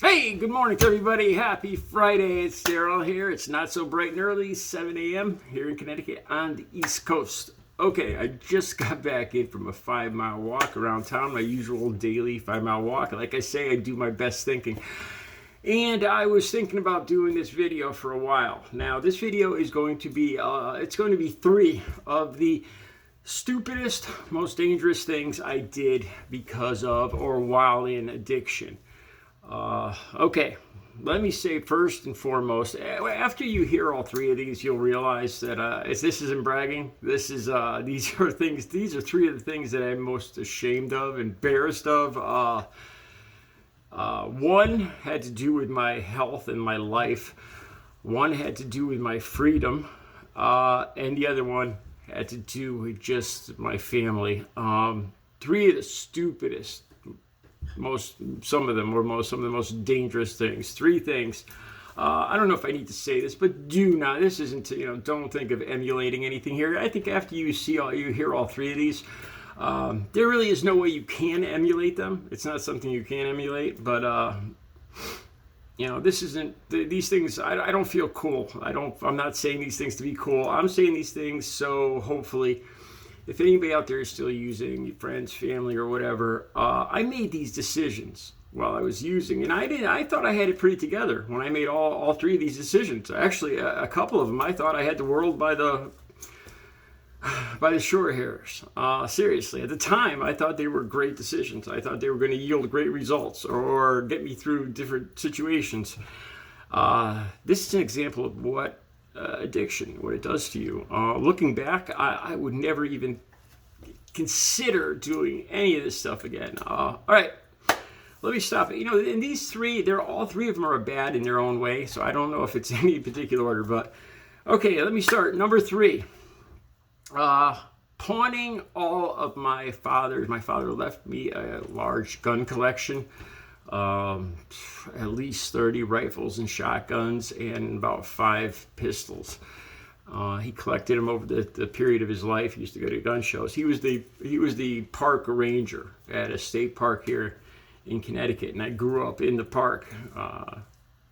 Hey, good morning to everybody. Happy Friday. It's Daryl here. It's not so bright and early, 7 a.m. here in Connecticut on the East Coast. Okay, I just got back in from a 5-mile walk around town, my usual daily 5-mile walk. Like I say, I do my best thinking. And I was thinking about doing this video for a while. Now, this video is going to be, it's going to be 3 of the stupidest, most dangerous things I did because of or while in addiction. Okay, let me say first and foremost, after you hear all 3 of these, you'll realize that this isn't bragging. These are 3 of the things that I'm most ashamed of, embarrassed of. One had to do with my health and my life. One had to do with my freedom, and the other one had to do with just my family. 3 of the stupidest. Some of the most dangerous things. 3 things. I don't know if I need to say this, but this isn't, don't think of emulating anything here. I think after you hear all 3 of these, there really is no way you can emulate them. It's not something you can emulate, but, this isn't, these things, I don't feel cool. I'm not saying these things to be cool. I'm saying these things so hopefully, if anybody out there is still using, friends, family, or whatever, I made these decisions while I was using, and I thought I had it pretty together when I made all 3 of these decisions. Actually, a couple of them, I thought I had the world by the short hairs. Seriously, at the time, I thought they were great decisions. I thought they were going to yield great results or get me through different situations. This is an example of what addiction, what it does to you. Looking back, I would never even consider doing any of this stuff again. All right, let me stop it. And these 3, all 3 of them are bad in their own way, so I don't know if it's any particular order, but okay, let me start. Number 3, pawning all of my father's. My father left me a large gun collection. At least 30 rifles and shotguns and about 5 pistols. He collected them over the period of his life. He used to go to gun shows. He was the park ranger at a state park here in Connecticut, and I grew up in the park.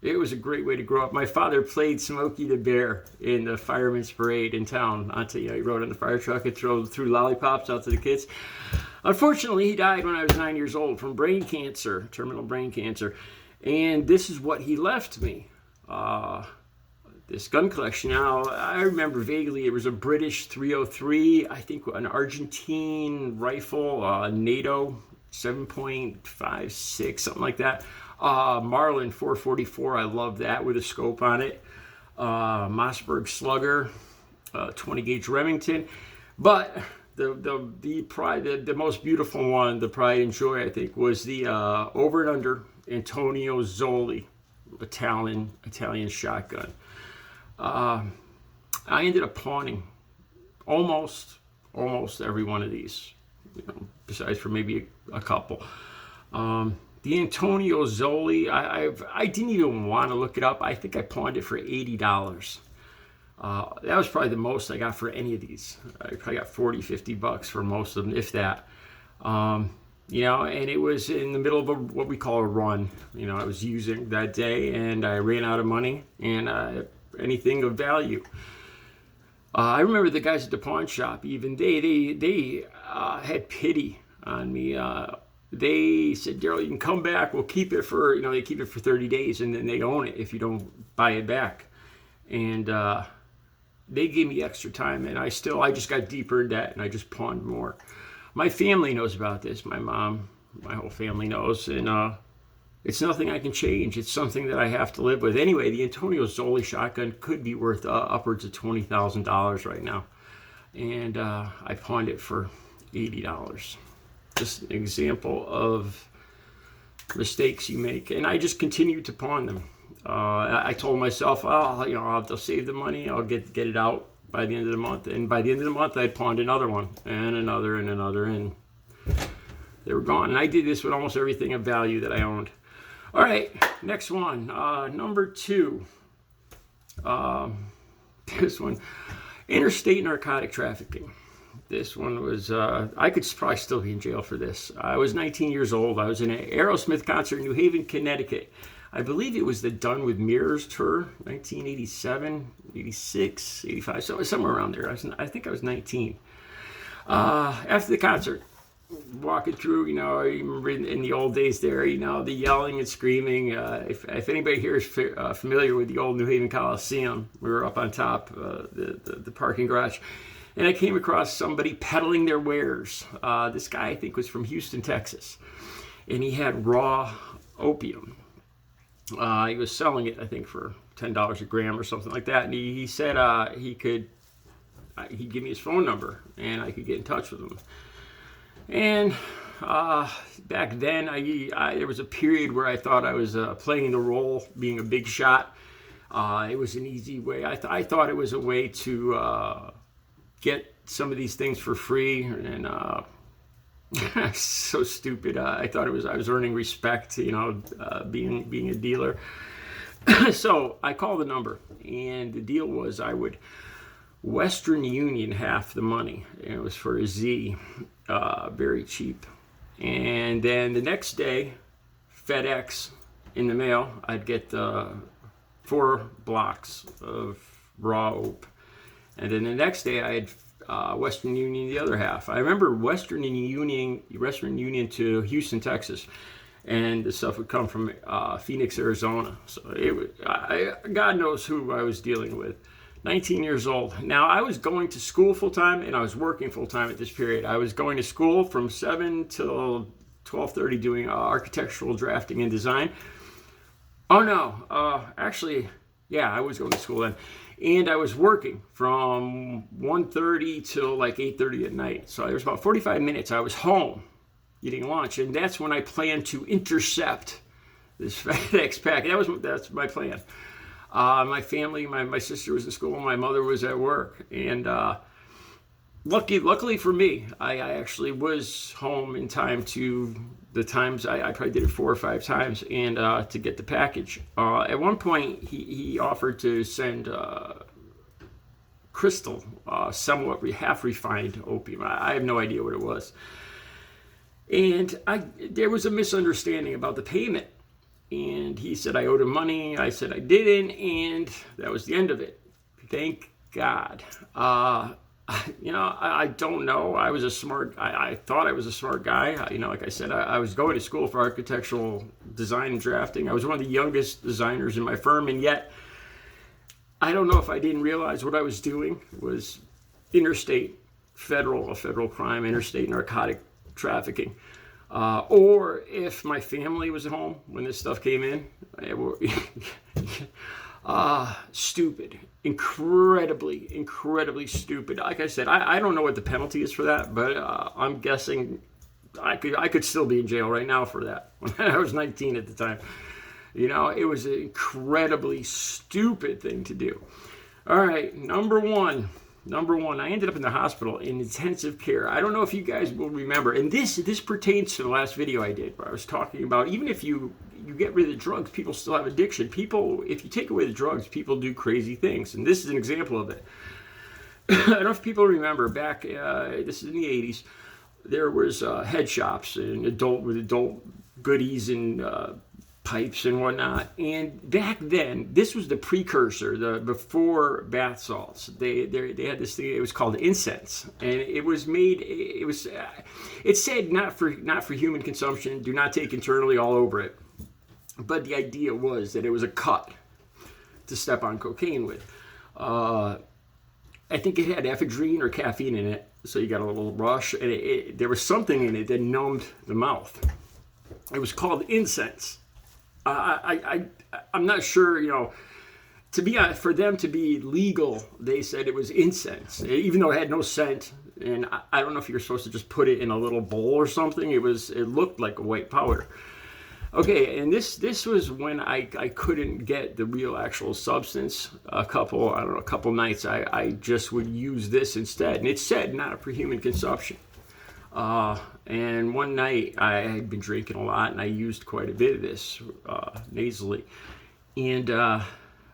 It was a great way to grow up. My father played Smokey the Bear in the fireman's parade in town. He rode on the fire truck and threw lollipops out to the kids. Unfortunately, he died when I was 9 years old from brain cancer, terminal brain cancer. And this is what he left me, this gun collection. Now, I remember vaguely it was a British 303, I think an Argentine rifle, NATO 7.56, something like that. Marlin 444, I love that with a scope on it. Mossberg Slugger, 20 gauge Remington. But the most beautiful one, the pride and joy, I think, was the over and under Antonio Zoli Italian shotgun. I ended up pawning almost every one of these, besides for maybe a couple. The Antonio Zoli, I didn't even want to look it up. I think I pawned it for $80. That was probably the most I got for any of these. I probably got $40-50 for most of them, if that. And it was in the middle of what we call a run. I was using that day, and I ran out of money and anything of value. I remember the guys at the pawn shop, even they had pity on me. They said, Daryl, you can come back. We'll keep it for, they keep it for 30 days, and then they own it if you don't buy it back. And they gave me extra time, and I just got deeper in debt, and I just pawned more. My family knows about this. My mom, my whole family knows, and it's nothing I can change. It's something that I have to live with. Anyway, the Antonio Zoli shotgun could be worth upwards of $20,000 right now, and I pawned it for $80. Just an example of mistakes you make, and I just continued to pawn them. I told myself, I'll save the money. I'll get it out by the end of the month. And by the end of the month, I pawned another one and another and another, and they were gone. And I did this with almost everything of value that I owned. All right, next one. Number 2. This one, interstate narcotic trafficking. This one was, I could probably still be in jail for this. I was 19 years old. I was in an Aerosmith concert in New Haven, Connecticut. I believe it was the Done with Mirrors tour, 1987, 86, 85, so somewhere around there. I think I was 19. After the concert, walking through, you know, I remember in the old days there, you know, the yelling and screaming. If anybody here is familiar with the old New Haven Coliseum, we were up on top, the parking garage, and I came across somebody peddling their wares. This guy, I think, was from Houston, Texas, and he had raw opium. He was selling it, I think, for $10 a gram or something like that, and he said he'd give me his phone number, and I could get in touch with him. And back then, there was a period where I thought I was playing the role, being a big shot. It was an easy way. I thought it was a way to get some of these things for free, and so stupid. I thought I was earning respect, you know, being a dealer. So I called the number, and the deal was I would Western Union half the money. And it was for a Z. Very cheap. And then the next day, FedEx in the mail, I'd get 4 blocks of raw ope. And then the next day, I had Western Union the other half. I remember Western Union to Houston, Texas, and the stuff would come from Phoenix, Arizona. So it was, God knows who I was dealing with. 19 years old. Now, I was going to school full-time, and I was working full-time at this period. I was going to school from 7 till 12:30 doing architectural drafting and design. Oh, no. Actually, yeah, I was going to school then. And I was working from 1:30 till like 8:30 at night. So there was about 45 minutes. I was home eating lunch, and that's when I planned to intercept this FedEx pack. That's my plan. My family, my sister was in school, my mother was at work, and luckily for me, I actually was home in time to the times. I probably did it 4 or 5 times, and to get the package. At one point, he offered to send crystal, somewhat half refined opium. I have no idea what it was, and there was a misunderstanding about the payment. And he said I owed him money. I said I didn't, and that was the end of it. Thank God. You know, I don't know. I thought I was a smart guy. You know, like I said, I was going to school for architectural design and drafting. I was one of the youngest designers in my firm, and yet I don't know if I didn't realize what I was doing was a federal crime, interstate narcotic trafficking. Or if my family was at home when this stuff came in, stupid, incredibly stupid. Like I said, I don't know what the penalty is for that, but I'm guessing I could still be in jail right now for that. When I was 19 at the time, you know, it was an incredibly stupid thing to do. All right, number one, I ended up in the hospital in intensive care. I don't know if you guys will remember, and this pertains to the last video I did where I was talking about even if you get rid of the drugs, people still have addiction. If you take away the drugs, people do crazy things, and this is an example of it. I don't know if people remember back, this is in the 80s, there was head shops and adult goodies and pipes and whatnot. And back then, this was the precursor, before bath salts. They had this thing. It was called incense, and it was made. It said not for human consumption. Do not take internally all over it. But the idea was that it was a cut to step on cocaine with. I think it had ephedrine or caffeine in it, so you got a little rush, and there was something in it that numbed the mouth. It was called incense. I'm not sure, you know, for them to be legal, they said it was incense, even though it had no scent. And I don't know if you're supposed to just put it in a little bowl or something. It looked like a white powder. Okay, and this was when I couldn't get the real actual substance. A couple nights I just would use this instead, and it said not for human consumption. And one night I had been drinking a lot, and I used quite a bit of this nasally. And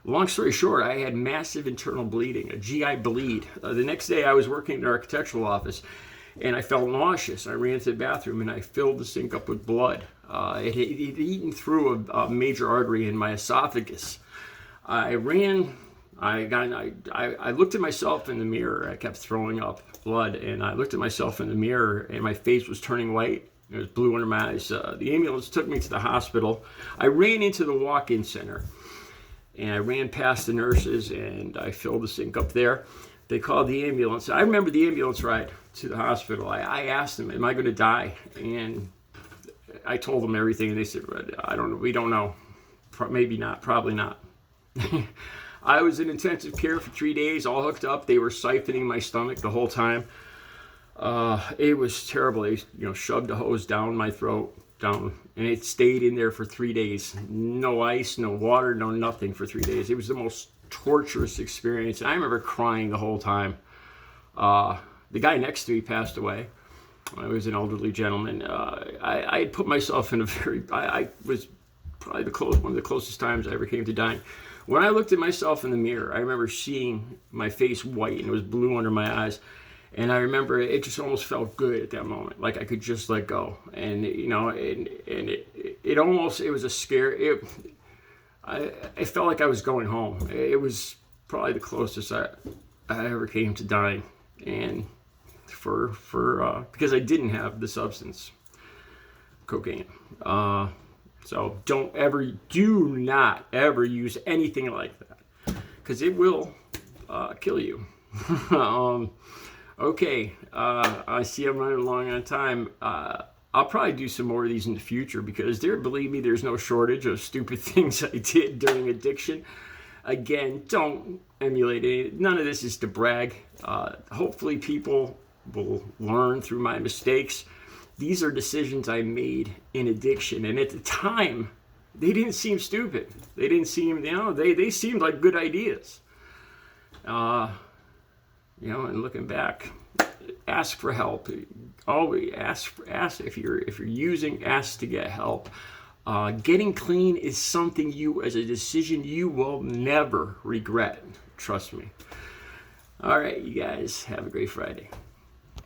long story short, I had massive internal bleeding, a GI bleed. The next day I was working in an architectural office, and I felt nauseous. I ran to the bathroom, and I filled the sink up with blood. It had eaten through a major artery in my esophagus. I ran. I looked at myself in the mirror. I kept throwing up blood, and I looked at myself in the mirror, and my face was turning white. It was blue under my eyes. The ambulance took me to the hospital. I ran into the walk-in center, and I ran past the nurses, and I filled the sink up there. They called the ambulance. I remember the ambulance ride to the hospital. I asked them, "Am I going to die?" And I told them everything, and they said, "I don't know. We don't know. Maybe not. Probably not." I was in intensive care for 3 days, all hooked up. They were siphoning my stomach the whole time. It was terrible. They, shoved a hose down my throat, and it stayed in there for 3 days. No ice, no water, no nothing for 3 days. It was the most torturous experience. I remember crying the whole time. The guy next to me passed away. I was an elderly gentleman. I had put myself in I was probably one of the closest times I ever came to dying. When I looked at myself in the mirror, I remember seeing my face white and it was blue under my eyes. And I remember it just almost felt good at that moment, like I could just let go. And it was a scare. I felt like I was going home. It was probably the closest I ever came to dying, and because I didn't have the substance, cocaine. So do not ever use anything like that, because it will kill you. Okay, I see I'm running along on time. I'll probably do some more of these in the future, because believe me, there's no shortage of stupid things I did during addiction. Again, don't emulate it. None of this is to brag. Hopefully people will learn through my mistakes. These are decisions I made in addiction, and at the time, they didn't seem stupid. They didn't seem, they seemed like good ideas. And looking back, ask for help. Always ask if you're using, ask to get help. Getting clean is something as a decision you will never regret. Trust me. All right, you guys, have a great Friday.